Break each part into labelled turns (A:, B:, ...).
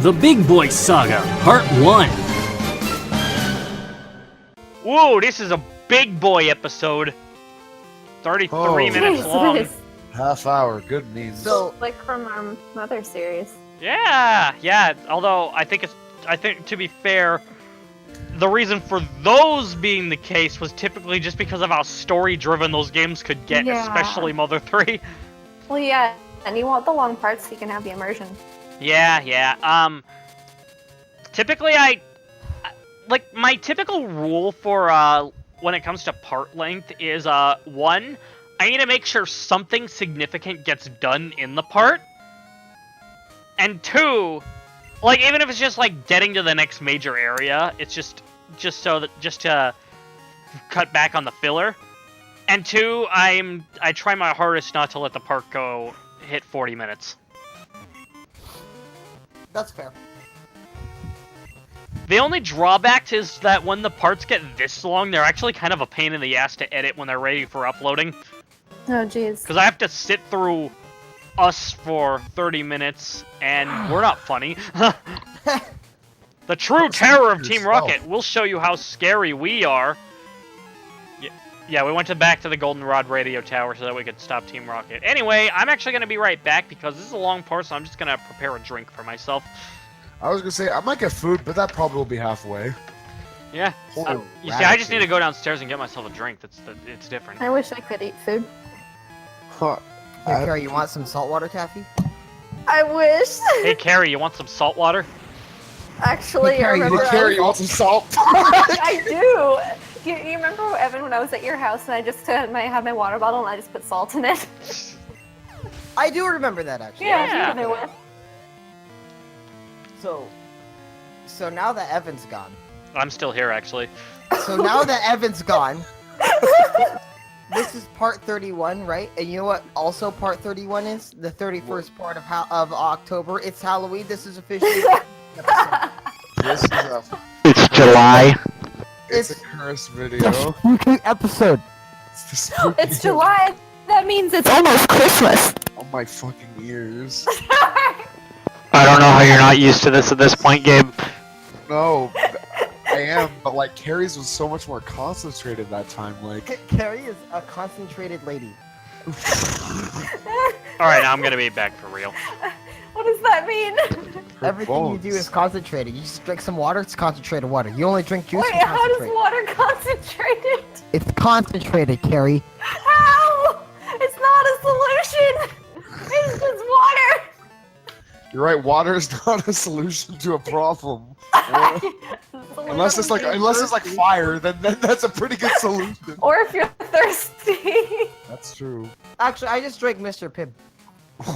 A: The Big Boy Saga, Part 1.
B: Whoa, this is a big boy episode. 33 minutes long.
C: Half hour, good news.
D: So, like from our Mother series.
B: Yeah. Although I think to be fair, the reason for those being the case was typically just because of how story-driven those games could get, especially Mother 3.
D: Well, yeah, and you want the long parts so you can have the immersion.
B: Yeah. Typically like my typical rule for when it comes to part length is 1, I need to make sure something significant gets done in the part. And 2, like even if it's just like getting to the next major area, it's just to cut back on the filler. And 2, I try my hardest not to let the part hit 40 minutes.
E: That's fair.
B: The only drawback is that when the parts get this long, they're actually kind of a pain in the ass to edit when they're ready for uploading.
D: Oh, jeez.
B: Because I have to sit through us for 30 minutes, and we're not funny. The true terror of Team Rocket. We'll show you how scary we are. Yeah, we went back to the Goldenrod radio tower so that we could stop Team Rocket. Anyway, I'm actually going to be right back because this is a long part, so I'm just going to prepare a drink for myself.
C: I was gonna say, I might get food, but that probably will be halfway.
B: Yeah. You see, I just need to go downstairs and get myself a drink. It's different.
D: I wish I could eat food.
C: Huh.
E: Hey, Carrie, you want some saltwater taffy?
D: I wish.
B: Hey, Carrie, you want some salt water?
D: Actually,
E: Hey, Carrie,
D: I remember.
C: Carrie, you want some salt?
D: I do. You remember, Evan, when I was at your house and I just had my water bottle and I just put salt in it?
E: I do remember that, actually.
D: Yeah. There was.
E: So now that Evan's gone.
B: I'm still here, actually.
E: So now that Evan's gone, this is part 31, right? And you know what also part 31 is? The 31st part of October. It's Halloween. This is officially episode.
C: This is
F: It's July.
C: It's a curse video.
E: Spooky episode.
C: It's the spooky
D: It's July. That means it's almost Christmas.
C: Oh my fucking ears.
F: I don't know how you're not used to this at this point, Gabe.
C: No, I am, but like Carrie's was so much more concentrated that time. Like
E: Carrie is a concentrated lady.
B: Alright, now I'm gonna be back for real.
D: What does that mean?
E: Everything you do is concentrated. You just drink some water, it's concentrated water. You only drink juice.
D: Wait, how does water concentrated?
E: It's concentrated, Carrie.
D: How? It's not a solution. It's just water.
C: You're right. Water is not a solution to a problem. Unless it's like fire, then that's a pretty good solution.
D: Or if you're thirsty.
C: That's true.
E: Actually, I just drank Mr. Pibb.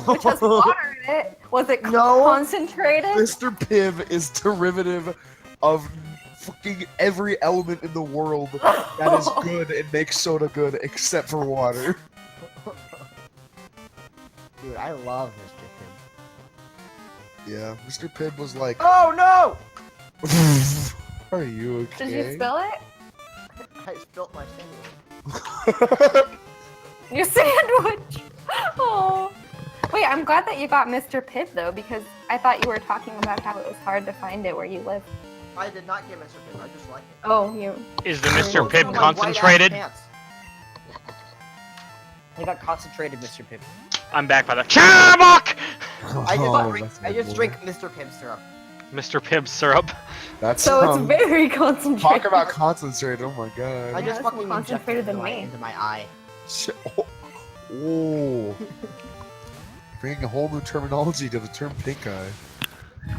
D: Which has water in it. Was it concentrated?
C: Mr. Pibb is derivative of fucking every element in the world that is good and makes soda good, except for water.
E: Dude, I love Mr.
C: Yeah, Mr. Pibb was like,
E: Pibb. Oh no!
C: Are you okay?
D: Did you spill it?
E: I spilled my sandwich.
D: Your sandwich. Oh. Wait, I'm glad that you got Mr. Pibb though, because I thought you were talking about how it was hard to find it where you live.
E: I did not get Mr. Pibb, I just like it.
D: Oh, you.
B: Is the Mr.
E: My
B: Pibb
E: white-ass
B: concentrated?
E: pants. I got concentrated Mr. Pibb.
B: I'm back by the Shamrock!
E: I just drink Mr. Pibb syrup.
B: Mr. Pibb syrup.
C: That's
D: So it's very concentrated.
C: talk about concentrated. Oh my god.
E: I just
D: that's
E: fucking
D: more concentrated
E: injected
D: than
E: it
D: me.
E: into my eye.
C: Oh. Bringing a whole new terminology to the term pink eye.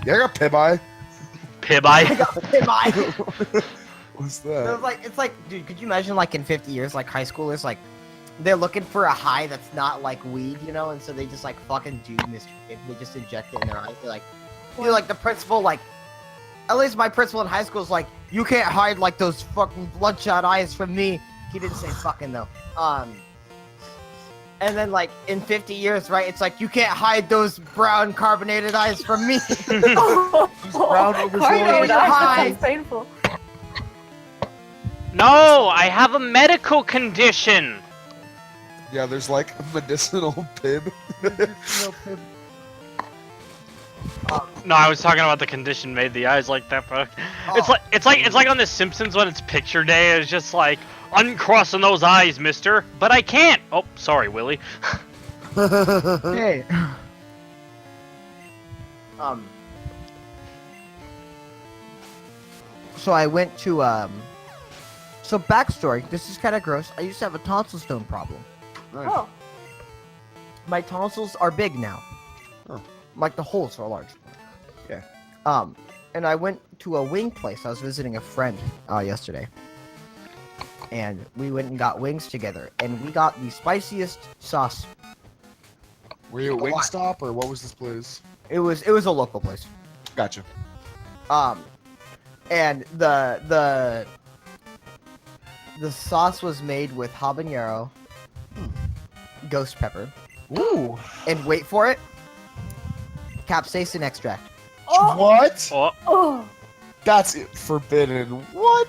C: Yeah, I got Pib eye.
B: Pib
E: I
B: eye.
E: got Pibb eye.
C: What's that?
E: It's like, dude, could you imagine like in 50 years, like high schoolers, like, they're looking for a high that's not like weed, you know, and so they just like fucking do Mr. Pibb. They just inject it in their eyes. They're like, you know, like the principal, like, at least my principal in high school is like, you can't hide like those fucking bloodshot eyes from me. He didn't say fucking though. And then like in 50 years, right? It's like you can't hide those brown carbonated eyes from me.
C: brown
D: Carbonated eyes,
E: high.
D: that sounds painful.
B: No, I have a medical condition.
C: Yeah, there's like a medicinal Pib.
E: No Pibb.
B: No, I was talking about the condition made the eyes like that, but it's like on The Simpsons when it's picture day. It's just like uncrossing those eyes, mister. But I can't. Oh, sorry, Willie.
E: Hey. So I went to So backstory. This is kind of gross. I used to have a tonsil stone problem.
C: Right.
D: Oh.
E: My tonsils are big now.
C: Oh.
E: Like the holes are large.
C: Yeah.
E: And I went to a wing place. I was visiting a friend yesterday. And we went and got wings together. And we got the spiciest sauce.
C: Were you at
E: A lot.
C: Wingstop or what was this place?
E: It was a local place.
C: Gotcha.
E: And the sauce was made with habanero, ghost pepper,
C: Ooh.
E: and wait for it, capsaicin extract.
D: Oh.
C: What?
B: Oh,
D: Oh.
C: That's forbidden. What?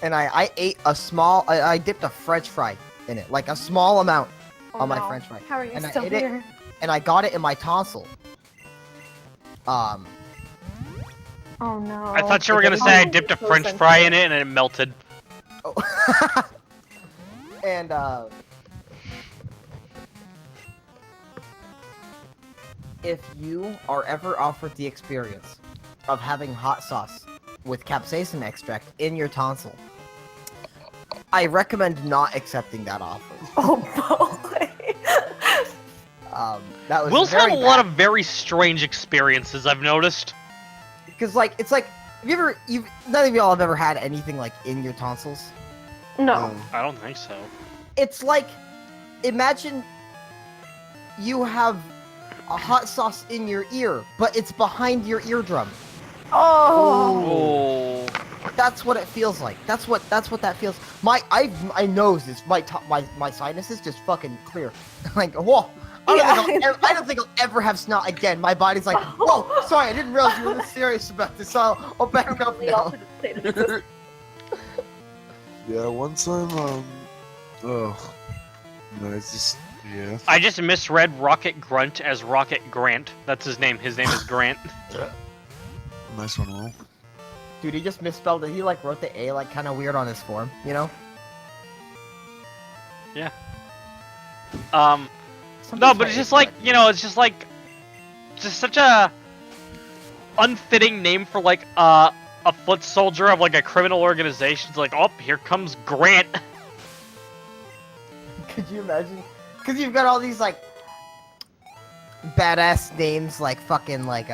E: And I ate a small. I dipped a French fry in it, like a small amount on my
D: no.
E: French fry,
D: How are you
E: And I
D: still
E: ate it.
D: here?
E: and I got it in my tonsil.
D: Oh no.
B: I thought you were gonna say I dipped a French fry in it and it melted.
E: Oh. And if you are ever offered the experience of having hot sauce with capsaicin extract in your tonsil, I recommend not accepting that offer.
D: Oh boy.
E: That was
B: Will's
E: very
B: had a lot
E: bad.
B: of very strange experiences, I've noticed.
E: Because like it's like none of y'all have ever had anything like in your tonsils.
D: No.
B: I don't think so.
E: It's like, imagine you have a hot sauce in your ear, but it's behind your eardrum.
D: Oh.
B: Oh.
E: That's what it feels like. That's what that feels. My nose is my sinus is just fucking clear. Like whoa. I don't think I'll ever have snot again. My body's like, whoa, sorry, I didn't realize you were this serious about this. I'll back up now.
C: Yeah, one time, no, it's just, yeah.
B: I just misread Rocket Grunt as Rocket Grant. That's his name. His name is Grant.
C: Nice one, Will.
E: Dude, he just misspelled it. He like wrote the A like kind of weird on his form, you know?
B: Yeah.
E: Some
B: No,
E: people
B: but it's
E: hate
B: just like,
E: that.
B: you know, it's just like, just such a unfitting name for like a foot soldier of like a criminal organization. It's like, oh, here comes Grant.
E: Could you imagine? Because you've got all these like badass names like fucking like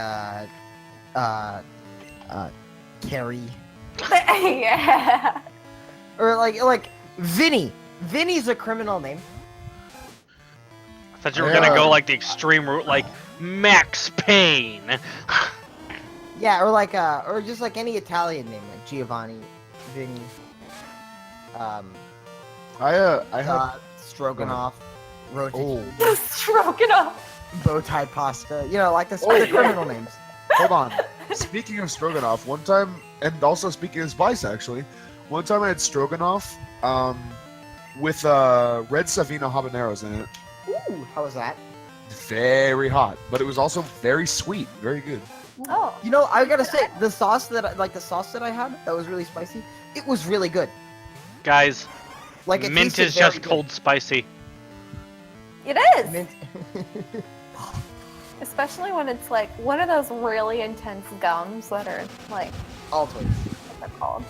E: Carrie
D: Yeah.
E: or like Vinny. Vinny's a criminal name.
B: I thought you were gonna go like the extreme route, like Max Payne.
E: Yeah, or like or just like any Italian name like Giovanni, Vinny,
C: I had,
E: Stroganoff, Roti,
C: oh,
D: Stroking off.
E: bow tie pasta. You know, like the
C: Oh,
E: the
C: yeah.
E: criminal names.
C: hold on. Speaking of stroganoff, one time, and also speaking of spice, actually, one time I had stroganoff, with red Savino habaneros in it.
E: Ooh, how was that?
C: Very hot, but it was also very sweet, very good.
D: Oh.
E: You know, I gotta say, the sauce that I had that was really spicy, it was really good.
B: Guys,
E: Like it
B: mint
E: tasted
B: is just
E: very good.
B: cold spicy.
D: It is.
E: Mint.
D: Especially when it's like one of those really intense gums that are like,
E: Altoids.
D: what they're called.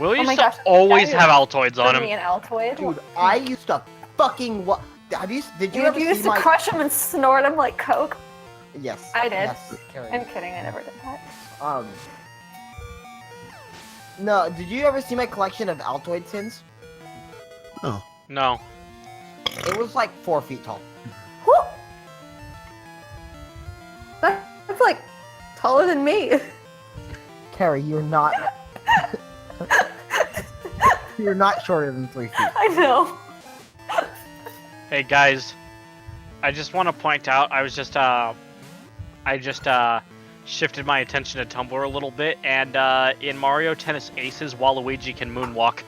B: Will
D: Oh
B: used
D: my
B: to
D: gosh,
B: always
D: that
B: have
D: is
B: Altoids on
D: For me,
B: him.
D: an Altoid.
E: Dude, I used to fucking what? Did you
D: You
E: ever
D: used
E: see
D: to
E: my?
D: crush them and snort them like Coke.
E: Yes.
D: I did.
E: Yes, Carrie.
D: I'm kidding, I never did that.
E: No, did you ever see my collection of Altoid tins?
B: No.
E: It was like 4 feet tall.
D: Whew. That's like taller than me.
E: Carrie, you're not. You're not shorter than 3 feet.
D: I know.
B: Hey guys, I just want to point out I just shifted my attention to Tumblr a little bit, and in Mario Tennis Aces, Waluigi can moonwalk.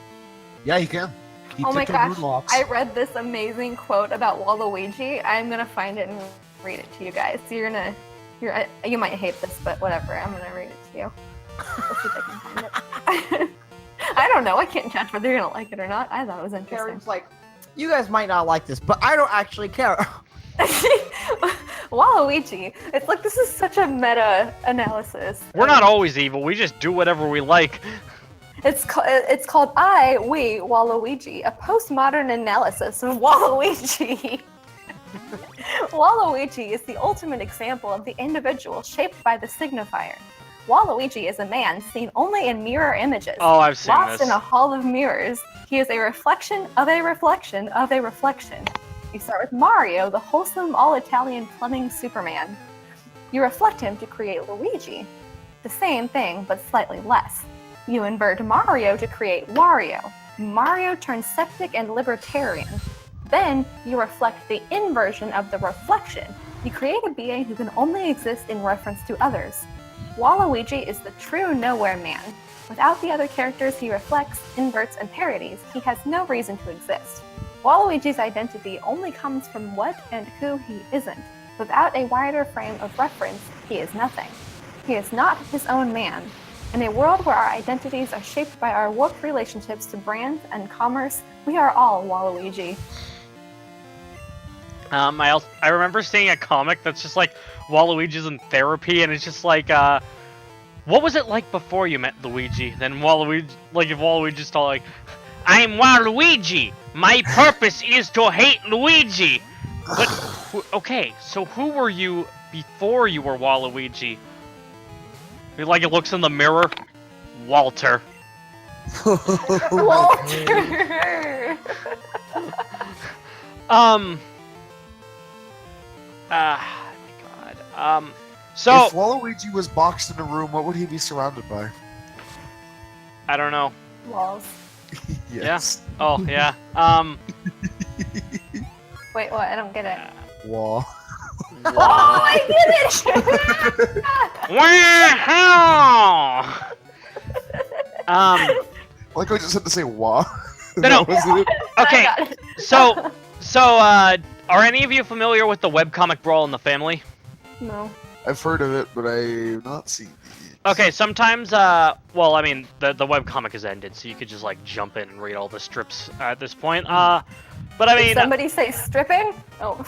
C: Yeah, you can. He
D: Oh my
C: took our
D: gosh,
C: moonwalks.
D: I read this amazing quote about Waluigi. I'm gonna find it and read it to you guys. So you're gonna You might hate this, but whatever. I'm gonna read it to you. Let's see if I can find it. I don't know. I can't judge whether you're gonna like it or not. I thought it was interesting.
E: Karen's like, you guys might not like this, but I don't actually care.
D: Waluigi. It's like this is such a meta analysis.
B: We're not always evil. We just do whatever we like.
D: It's called We Waluigi, a postmodern analysis of Waluigi. Waluigi is the ultimate example of the individual shaped by the signifier. Waluigi is a man seen only in mirror images.
B: Oh, I've seen
D: lost
B: this.
D: in a hall of mirrors. He is a reflection of a reflection of a reflection. You start with Mario, the wholesome, all-Italian plumbing Superman. You reflect him to create Luigi. The same thing, but slightly less. You invert Mario to create Wario. Mario turns septic and libertarian. Then, you reflect the inversion of the reflection. You create a being who can only exist in reference to others. Waluigi is the true nowhere man. Without the other characters he reflects, inverts, and parodies, he has no reason to exist. Waluigi's identity only comes from what and who he isn't. Without a wider frame of reference, he is nothing. He is not his own man. In a world where our identities are shaped by our warped relationships to brands and commerce, we are all Waluigi.
B: I remember seeing a comic that's just like Waluigi's in therapy, and it's just like, what was it like before you met Luigi? Then Waluigi, like if Waluigi's all like, I'm Waluigi! My purpose is to hate Luigi! But, okay, so who were you before you were Waluigi? Like it looks in the mirror? Walter.
D: Walter!
B: My God. So
C: if Waluigi was boxed in a room, what would he be surrounded by?
B: I don't know.
D: Walls.
C: Yes.
B: Yeah. Oh, yeah.
D: Wait, what? I don't get it.
C: Wall.
D: Oh, I get it!
B: Wow!
C: Like I just had to say wah.
B: No.
C: That was it.
B: Okay,
D: I got it.
B: so, are any of you familiar with the webcomic Brawl in the Family?
D: No.
C: I've heard of it, but I've not seen it.
B: Okay, sometimes, well, I mean, the webcomic has ended, so you could just, like, jump in and read all the strips at this point. But I mean...
D: Did somebody say stripping? Oh.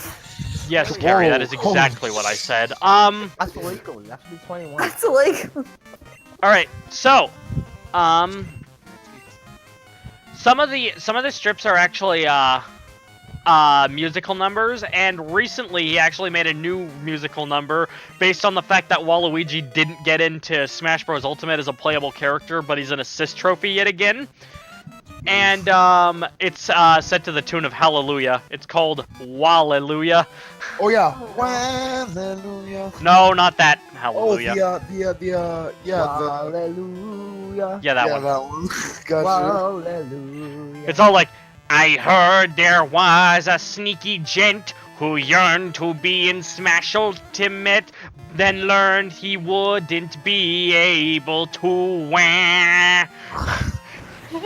B: Yes, Carrie, that is
C: Whoa,
B: exactly what I said.
E: That's illegal. You have to be 21.
D: That's illegal.
B: Alright, so, some of the strips are actually, musical numbers, and recently he actually made a new musical number based on the fact that Waluigi didn't get into Smash Bros. Ultimate as a playable character, but he's an assist trophy yet again. And, it's, set to the tune of Hallelujah. It's called Wallelujah.
C: Oh yeah. Hallelujah.
B: No, not that
C: Oh,
B: Hallelujah.
E: Hallelujah.
B: Yeah, that
C: yeah,
B: one.
C: that one. Gotcha.
E: Hallelujah.
B: It's all like, I heard there was a sneaky gent who yearned to be in Smash Ultimate, then learned he wouldn't be able to win.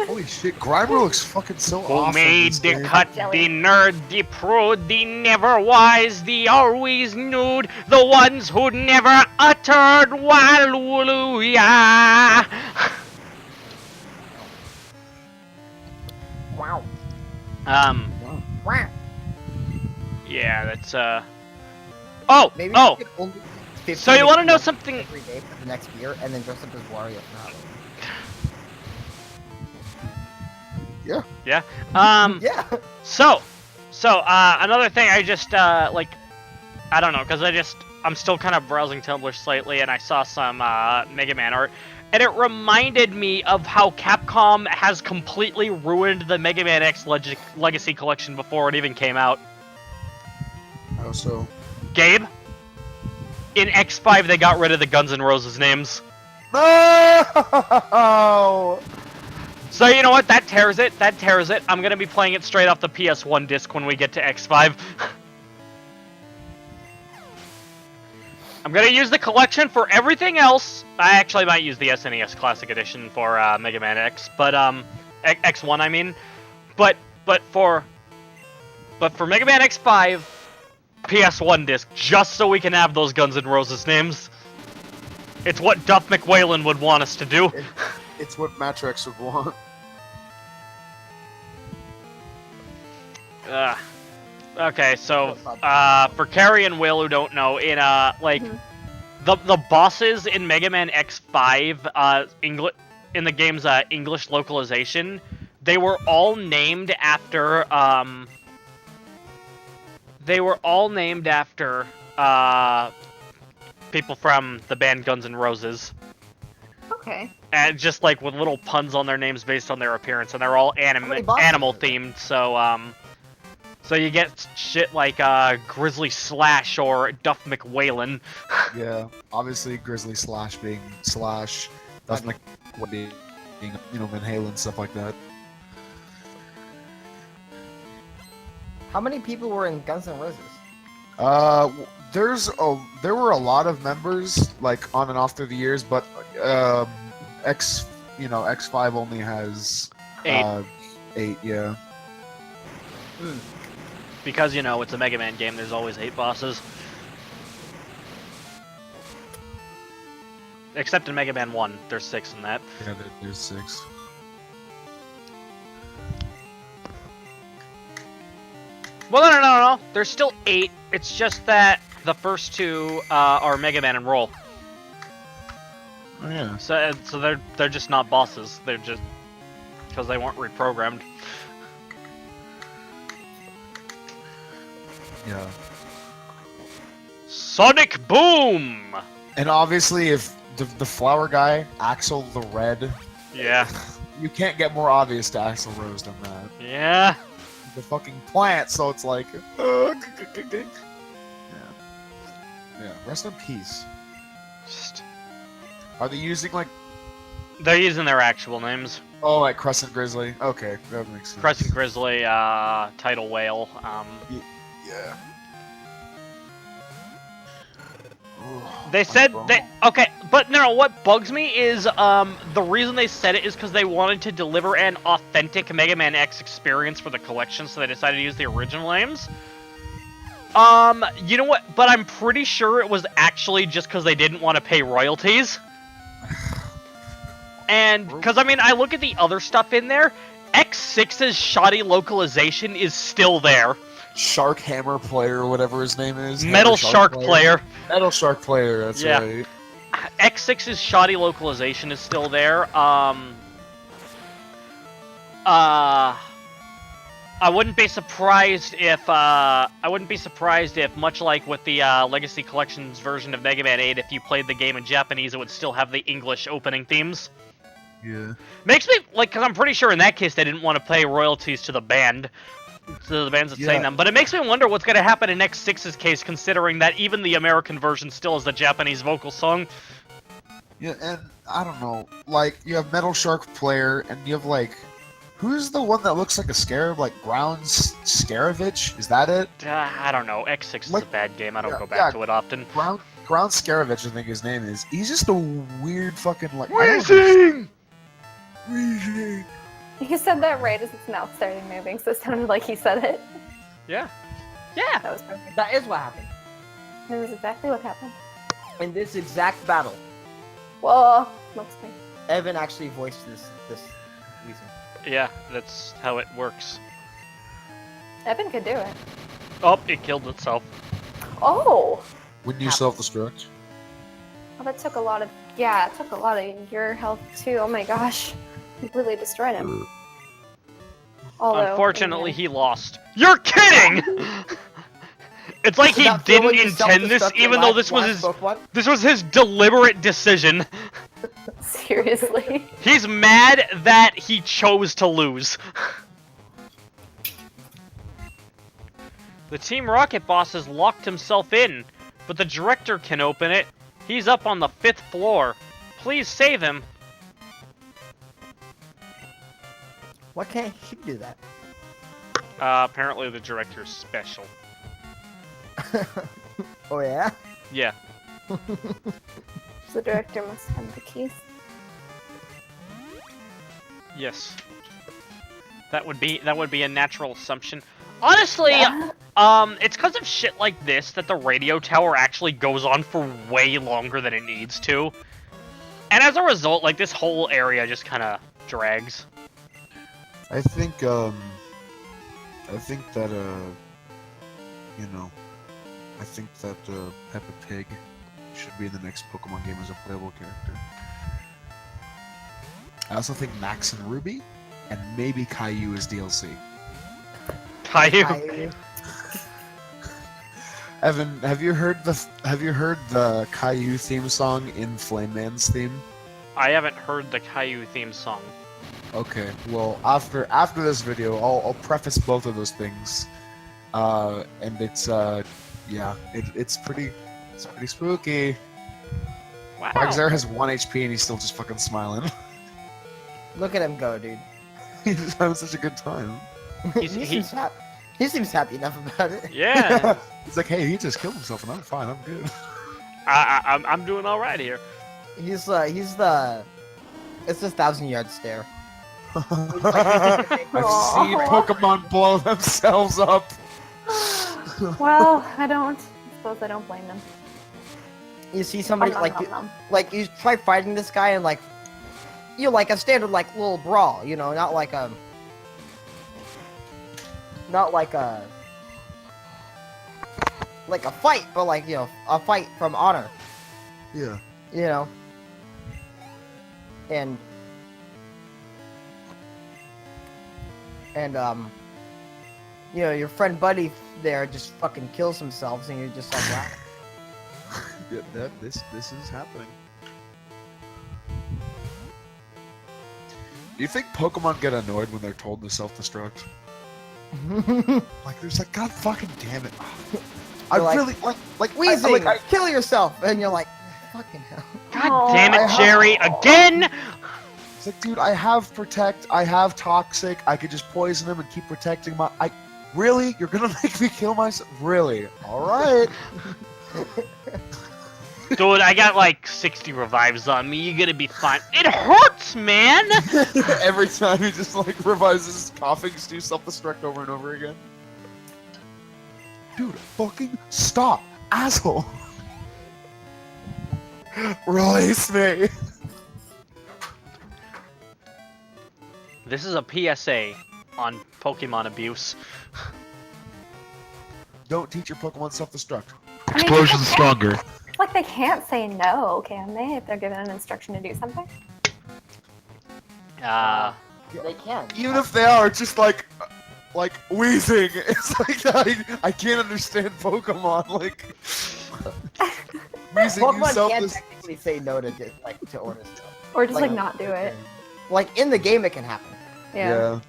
C: Holy shit, Grimer looks fucking so
B: Who
C: awesome.
B: made
C: this
B: the
C: game.
B: cut,
D: Jelly.
B: the nerd, the prude, the never wise, the always nude, the ones who never uttered Hallelujah.
E: Wow.
C: Wow.
B: Yeah, that's, Oh!
E: Maybe
B: Oh!
E: you could only 15
B: So you want to know
E: minutes
B: something?
E: every day for the next year, and then dress up as Wario for Halloween.
C: Yeah.
B: Yeah.
E: Yeah.
B: So, another thing I just, like, I don't know, because I'm still kind of browsing Tumblr slightly, and I saw some, Mega Man art, and it reminded me of how Capcom has completely ruined the Mega Man X Legacy Collection before it even came out.
C: How so?
B: Gabe? In X5, they got rid of the Guns N' Roses names.
C: No!
B: So you know what? That tears it. That tears it. I'm gonna be playing it straight off the PS1 disc when we get to X5. I'm gonna use the collection for everything else. I actually might use the SNES Classic Edition for Mega Man X, but X1 I mean. But for Mega Man X5, PS1 disc just so we can have those Guns N' Roses names. It's what Duff McWhalen would want us to do.
C: It's what Matrix would want.
B: Okay, so for Carrie and Will who don't know, in the bosses in Mega Man X5 in the game's English localization, they were all named after people from the band Guns N' Roses.
D: Okay.
B: And just like with little puns on their names based on their appearance, and they're all animal themed. So you get shit like Grizzly Slash or Duff McWhalen.
C: Yeah, obviously Grizzly Slash being Slash, Duff McWhalen being, Van Halen, stuff like that.
E: How many people were in Guns N' Roses?
C: There were a lot of members, like on and off through the years, but X5 only has 8. 8, yeah.
B: Because it's a Mega Man game, there's always 8 bosses. Except in Mega Man 1, there's 6 in that.
C: Yeah, there's 6.
B: Well, no. There's still 8. It's just that the first 2 are Mega Man and Roll.
C: Oh yeah.
B: So they're just not bosses. They're just because they weren't reprogrammed.
C: Yeah.
B: Sonic Boom.
C: And obviously, if the flower guy, Axel the Red,
B: Yeah.
C: you can't get more obvious to Axel Rose than that.
B: Yeah.
C: The fucking plant, so it's like, yeah. Rest in peace.
B: Just
C: Are they using like,
B: they're using their actual names.
C: oh, like Crescent Grizzly? Okay, that makes sense.
B: Crescent Grizzly, Tidal Whale.
C: Yeah.
B: They said okay, but no. What bugs me is the reason they said it is because they wanted to deliver an authentic Mega Man X experience for the collection, so they decided to use the original names. You know what? But I'm pretty sure it was actually just because they didn't want to pay royalties. And because I look at the other stuff in there, X6's shoddy localization is still there.
C: Shark Hammer Player, or whatever his name is.
B: Metal Shark Player.
C: Metal Shark Player, that's
B: Yeah.
C: right.
B: X6's shoddy localization is still there. I wouldn't be surprised if much like with the Legacy Collections version of Mega Man 8, if you played the game in Japanese, it would still have the English opening themes.
C: Yeah.
B: Makes me because I'm pretty sure in that case they didn't want to pay royalties to the band. To the bands that sang them, but it makes me wonder what's going to happen in X6's case, considering that even the American version still has the Japanese vocal song.
C: Yeah, and I don't know, like, you have Metal Shark Player, and you have, like, who's the one that looks like a scarab, like, Ground Scaravich? Is that it?
B: I don't know. X6 is
C: Like,
B: a bad game. I don't
C: yeah,
B: go back to it often.
C: Ground Scaravich, I think his name is. He's just a weird fucking, like...
B: Weezing!
C: Weezing!
D: He said that right as his mouth started moving, so it sounded like he said it.
B: Yeah. Yeah.
D: That was perfect.
E: That is what happened.
D: That was exactly what happened.
E: In this exact battle,
D: Whoa, looks like.
E: Evan actually voiced this reason.
B: Yeah, that's how it works.
D: Evan could do it.
B: Oh, it killed itself.
D: Oh!
C: Wouldn't you self-destruct?
D: Well, that took a lot of. Yeah, it took a lot of your health too. Oh my gosh. Completely destroyed him. Although,
B: Unfortunately, he lost. You're kidding! It's like he didn't intend this, even though this was his deliberate decision.
D: Seriously.
B: He's mad that he chose to lose. The Team Rocket boss has locked himself in, but the director can open it. He's up on the 5th floor. Please save him.
E: Why can't he do that?
B: Apparently the director's special.
E: Oh yeah?
B: Yeah.
D: The director must have the keys.
B: Yes. That would be a natural assumption. Honestly,
D: Yeah.
B: it's because of shit like this that the radio tower actually goes on for way longer than it needs to. And as a result, like, this whole area just kind of drags.
C: I think that I think that Peppa Pig should be in the next Pokemon game as a playable character. I also think Max and Ruby, and maybe Caillou as DLC.
B: Caillou.
C: Evan, have you heard the Caillou theme song in Flame Man's theme?
B: I haven't heard the Caillou theme song.
C: Okay, well after this video, I'll preface both of those things, and it's it's pretty spooky.
B: Wow.
C: Quagsire has 1 HP and he's still just fucking smiling.
E: Look at him go, dude.
C: He's just having such a good time.
E: he seems happy enough about it.
B: Yeah.
C: He's like, hey, he just killed himself and I'm fine, I'm good.
B: I'm doing all right here.
E: It's the 1,000-yard stare.
C: I've seen Pokemon blow themselves up.
D: Well, I suppose I don't blame them.
E: You see somebody
D: Nom, nom, nom, nom.
E: like you try fighting this guy and like like a standard like little brawl, not like a fight, but like a fight from honor,
C: Yeah.
E: and your friend Buddy there just fucking kills themselves, and you're just like, wow.
C: Yeah, this is happening. Do you think Pokemon get annoyed when they're told to self-destruct? Like, there's like, God fucking damn it. I
E: like,
C: really, like
E: Weezing, kill yourself, and you're like, fucking hell.
B: God damn it,
C: I
B: Jerry, again!
C: It's like, dude, I have Protect, I have Toxic, I could just poison him and keep protecting really? You're gonna make me kill myself? Really? Alright.
B: Dude, I got like 60 revives on me. You're gonna be fine. It hurts, man!
C: Every time he just like revives his coughing, just do self-destruct over and over again. Dude, fucking stop, asshole! Release me!
B: This is a PSA on Pokemon abuse.
C: Don't teach your Pokemon self-destruct.
D: I mean,
F: Explosion's stronger.
D: it's like they can't say no, can they? If they're given an instruction to do something.
E: They can.
C: Even if they are just like wheezing, it's like I can't understand Pokemon. Like wheezing
E: Pokemon
C: yourself
E: can
C: is
E: technically say no to to orders stuff.
D: Or just
E: Like-
D: like not do it.
E: Like in the game, it can happen.
D: Yeah.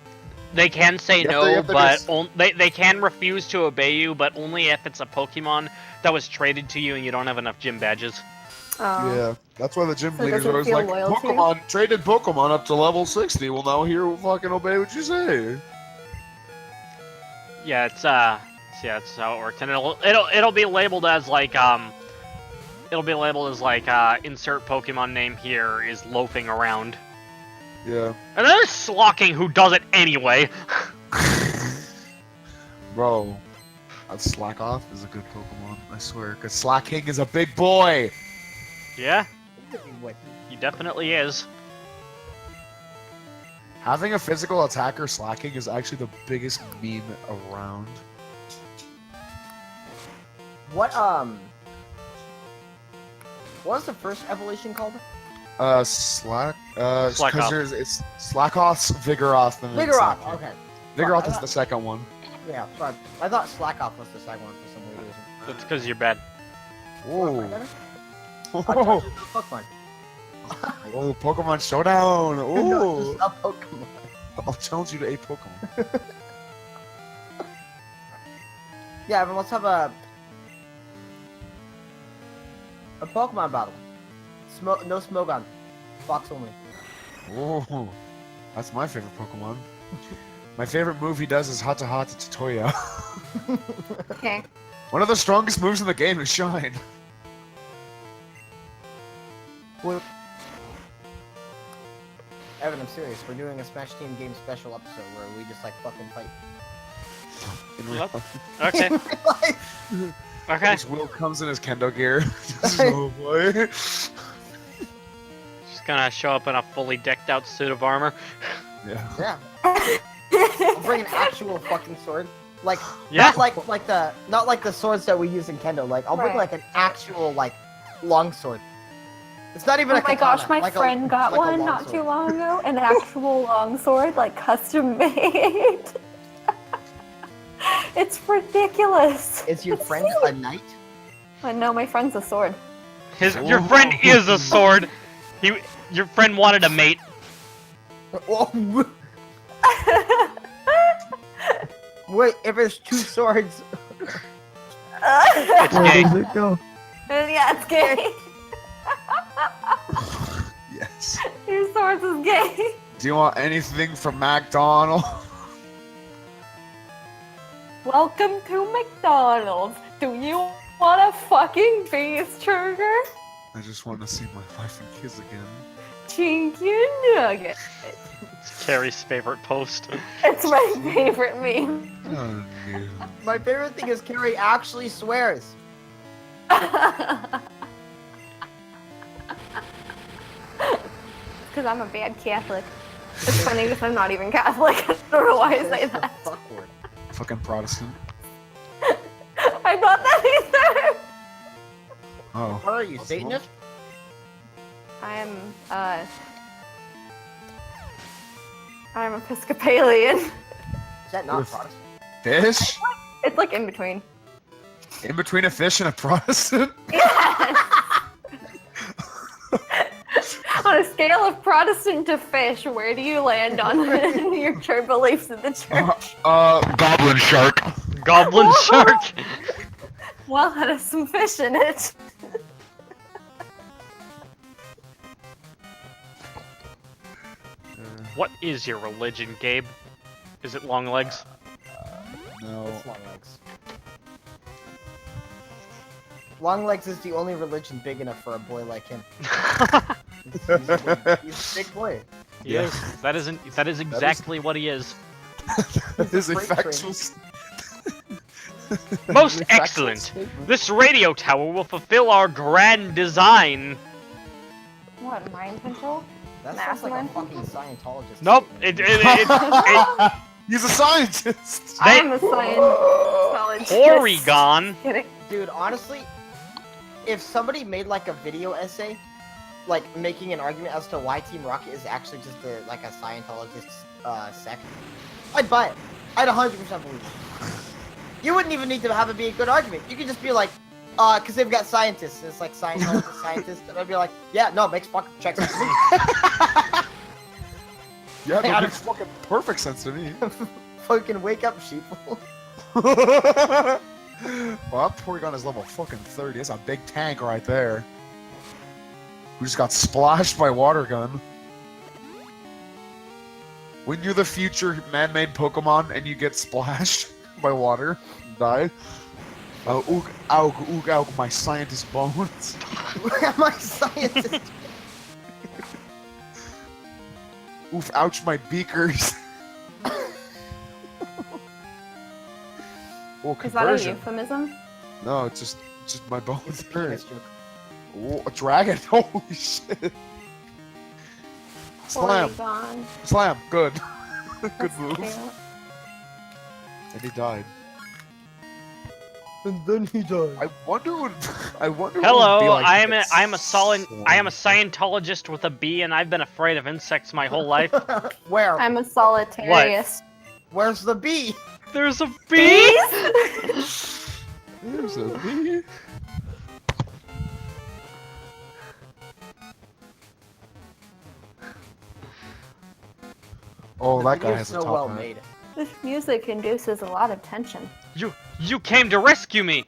B: They can say
C: You have
B: no,
C: to- you have to
B: but
C: just-
B: they can refuse to obey you, but only if it's a Pokemon that was traded to you and you don't have enough gym badges.
C: Yeah, that's why the gym
D: So it
C: leaders
D: doesn't
C: are always
D: feel
C: like,
D: loyal to you?
C: Pokemon, traded Pokemon up to level 60 will now here will fucking obey what you say.
B: Yeah, it's that's how it works, and it'll be labeled as like insert Pokemon name here is loafing around,
C: Yeah.
B: and then there's Slocking who does it anyway.
C: Bro, Slack Off is a good Pokemon, I swear, because Slacking is a big boy!
B: Yeah,
E: What?
B: he definitely is.
C: Having a physical attacker slacking is actually the biggest meme around.
E: What was the first evolution called?
C: Slack
B: Slack Off.
C: because it's Slackoth's Vigoroth and then
E: Vigoroth.
C: Slacking.
E: Okay.
C: Vigoroth
E: I
C: is
E: thought-
C: the second one.
E: Yeah, sorry. I thought Slackoff was the second one for some weird reason.
B: That's because you're bad.
C: Whoa.
E: I
C: Whoa.
E: told you the Pokemon.
C: Oh, Pokemon Showdown!
E: No,
C: Ooh!
E: just a Pokemon.
C: I'll challenge you to a Pokemon.
E: Yeah, but let's have a Pokemon battle. No Smogon. Fox only.
C: Oh, that's my favorite Pokemon. My favorite move he does is Hata Hata Tatoya.
D: Okay.
C: One of the strongest moves in the game is Shine.
E: Well, Evan, I'm serious. We're doing a Smash Team Game special episode where we just like fucking fight.
C: In real
B: Okay. Okay.
C: As Will comes in his kendo gear. Just, oh boy.
B: Just gonna show up in a fully decked out suit of armor.
C: Yeah.
E: Yeah. I'll bring an actual fucking sword. Like,
B: Yeah.
E: not like the swords that we use in Kendo. Like, I'll bring
D: Right.
E: like an actual like long sword. It's not even
D: Oh
E: a
D: my
E: katana,
D: gosh, my
E: like
D: friend got
E: like a
D: one
E: long
D: not
E: sword.
D: too long ago. An actual long sword, like custom made. It's ridiculous.
E: Is your friend a knight?
D: I know my friend's a sword.
B: Your friend is a sword. Your friend wanted a mate.
E: Oh. Wait, if there's two swords.
B: It's gay.
D: Yeah, it's gay.
C: Yes.
D: Your swords is gay.
C: Do you want anything from McDonald's?
D: Welcome to McDonald's. Do you want a fucking cheeseburger?
C: I just want to see my wife and kids again.
D: Chicken nugget.
B: It's Carrie's favorite post.
D: It's my favorite meme.
C: Oh, no.
E: My favorite thing is Carrie actually swears.
D: Because I'm a bad Catholic. It's funny because I'm not even Catholic. I don't know why I say that.
E: Fuck word.
C: Fucking Protestant.
D: I'm not that either.
C: Oh.
E: What are you, Satanist?
D: I'm Episcopalian.
E: Is that not
C: Oof.
E: Protestant?
C: Fish?
D: It's like in between.
C: In between a fish and a Protestant?
D: Yes. On a scale of Protestant to fish, where do you land on your true beliefs in the church?
C: Goblin shark.
B: Goblin shark.
D: Well, that has some fish in it.
B: What is your religion, Gabe? Is it long legs?
C: No.
E: It's long legs. Long legs is the only religion big enough for a boy like him. He's a big boy.
B: He is. That is exactly what he is.
C: That is a
E: freight
C: factual.
B: Most excellent. This radio tower will fulfill our grand design.
D: What, mind control?
E: That sounds like a
D: Masculine?
E: fucking Scientologist.
B: Nope.
C: He's a scientist.
D: I'm a Scientologist.
B: Oregon.
D: Kidding.
E: Dude, honestly, if somebody made like a video essay, like making an argument as to why Team Rocket is actually just like a Scientologist sect, I'd buy it. I'd 100% believe it. You wouldn't even need to have it be a good argument. You could just be like, because they've got scientists. It's like Scientologist scientists, and I'd be like, yeah, no, it makes fucking checks for me.
C: Yeah,
E: I
C: that
E: gotta-
C: makes fucking perfect sense to me.
E: Fucking wake up, sheeple.
C: Well, that Porygon is level fucking 30. That's a big tank right there. We just got splashed by water gun. When you're the future man-made Pokemon and you get splashed by water, die. Oh, oog, my scientist bones.
E: My scientist.
C: Oof, ouch, my beakers. Oh,
D: Is that a
C: conversion.
D: euphemism?
C: No, it's just my bones
E: It's a
C: hurt.
E: penis joke.
C: Oh, a dragon! Holy shit! Slam!
D: Porygon.
C: Slam! Good. Good
D: That's
C: move.
D: cute.
C: And he died.
E: And then he died.
C: I wonder what. I wonder.
B: Hello,
C: what it would be like
B: I
C: to
B: am
C: get
B: a
C: slammed.
B: Scientologist with a B, and I've been afraid of insects my whole life.
E: Where?
D: I'm a solitarius.
E: Where's the bee?
B: There's a bee.
C: There's a bee. Oh, that guy has a
E: so
C: top
E: well
C: hat.
E: made.
D: This music induces a lot of tension.
B: You came to rescue me.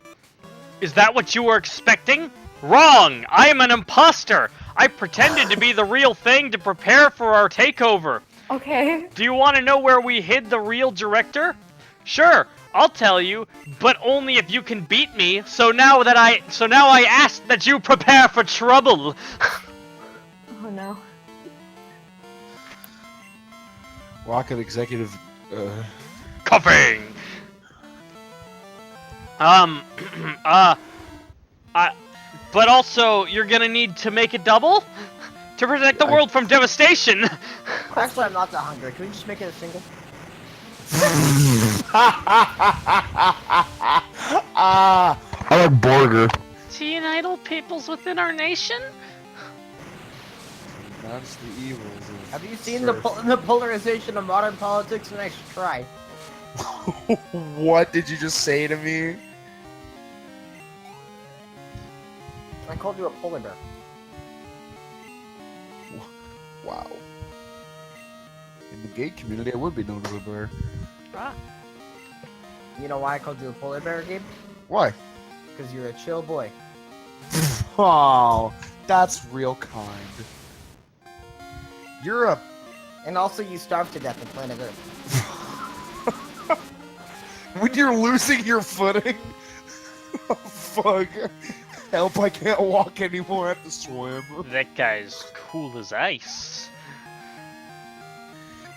B: Is that what you were expecting? Wrong! I am an imposter! I pretended to be the real thing to prepare for our takeover.
D: Okay.
B: Do you want to know where we hid the real director? Sure, I'll tell you, but only if you can beat me. So now I ask that you prepare for trouble.
D: Oh no.
C: Rocket Executive.
B: Cuffing. But also, you're gonna need to make it double to protect the world from devastation.
E: Actually, I'm not that hungry. Can we just make it a single?
C: I like burger.
B: To unite all peoples within our nation?
C: That's the evils. Of
E: Have you seen the polarization of modern politics? Nice try.
C: What did you just say to me?
E: I called you a polar bear.
C: Wow. In the gay community, I would be known as a bear.
B: Ah.
E: You know why I called you a polar bear, Gabe?
C: Why?
E: Because you're a chill boy.
C: Oh, that's real kind. You're a...
E: And also, you starved to death on planet Earth.
C: When you're losing your footing? Oh, fuck. Help, I can't walk anymore, I have to swim.
B: That guy's cool as ice.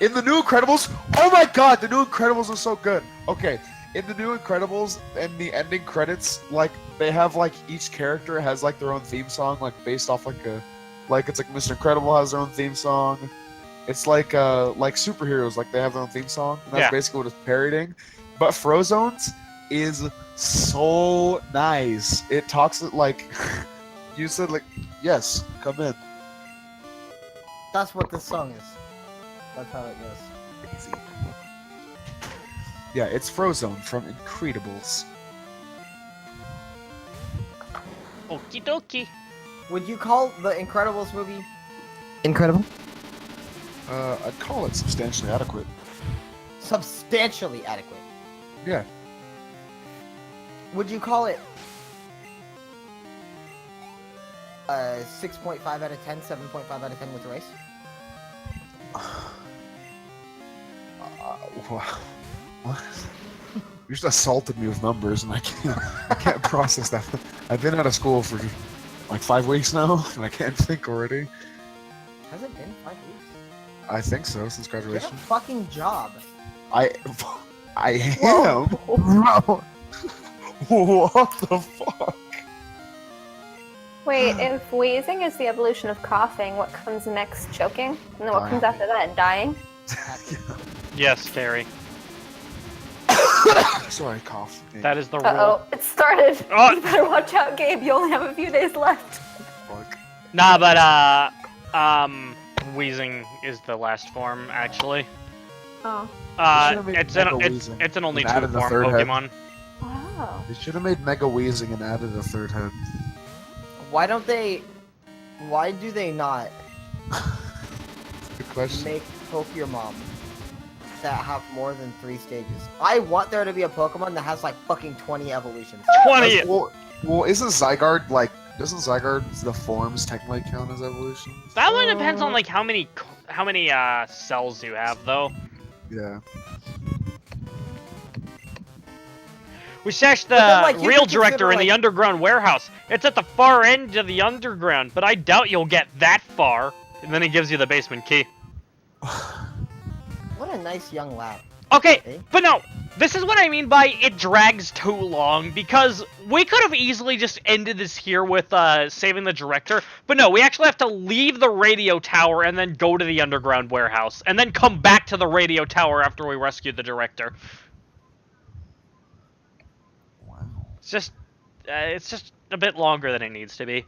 C: In the New Incredibles, oh my god, the New Incredibles are so good. Okay, in the New Incredibles, and the ending credits, like, they have, like, each character has, like, their own theme song, like, based off, like, it's like Mr. Incredible has their own theme song. It's like superheroes, like, they have their own theme song, and that's basically what it's parodying. But Frozone's is so nice. It talks like, you said, like, yes, come in.
E: That's what this song is. That's how it goes.
C: Easy. Yeah, it's Frozone from Incredibles.
B: Okie dokie.
E: Would you call the Incredibles movie incredible?
C: I'd call it substantially adequate.
E: Substantially adequate.
C: Yeah.
E: Would you call it 6.5 out of 10, 7.5 out of 10 with rice?
C: What? You just assaulted me with numbers, and I can't process that. I've been out of school for like 5 weeks now, and I can't think already.
E: Has it been 5 weeks?
C: I think so, since
E: Get a
C: graduation.
E: fucking job.
C: I am. Bro. What the fuck?
D: Wait, if wheezing is the evolution of coughing, what comes next? Choking? And then what comes after that? Dying?
B: Yes, Carrie.
C: Sorry, cough.
B: That is the rule.
D: Uh-oh, it started.
B: Oh.
D: You better watch out, Gabe. You only have a few days left.
C: Fuck.
B: Nah, but wheezing is the last form actually.
D: Oh.
B: It's an only
C: and added
B: two
C: a
B: form
C: third head.
B: Pokemon.
D: Wow.
C: They should have made Mega Wheezing and added a third head.
E: Why do they not
C: Good question.
E: make Pokemon that have more than 3 stages? I want there to be a Pokemon that has like fucking 20 evolutions.
B: 20.
C: Well, isn't Zygarde like? Doesn't Zygarde the forms technically count as evolutions?
B: That one depends on like how many cells you have though.
C: Yeah.
B: We stashed the
E: then, like, you
B: real
E: could
B: director
E: consider,
B: in the
E: like-
B: underground warehouse. It's at the far end of the underground, but I doubt you'll get that far. And then he gives you the basement key.
E: What a nice young lad.
B: Okay,
E: Eh?
B: but no, this is what I mean by it drags too long, because we could have easily just ended this here with saving the director, but no, we actually have to leave the radio tower and then go to the underground warehouse, and then come back to the radio tower after we rescue the director.
C: Wow.
B: It's just a bit longer than it needs to be.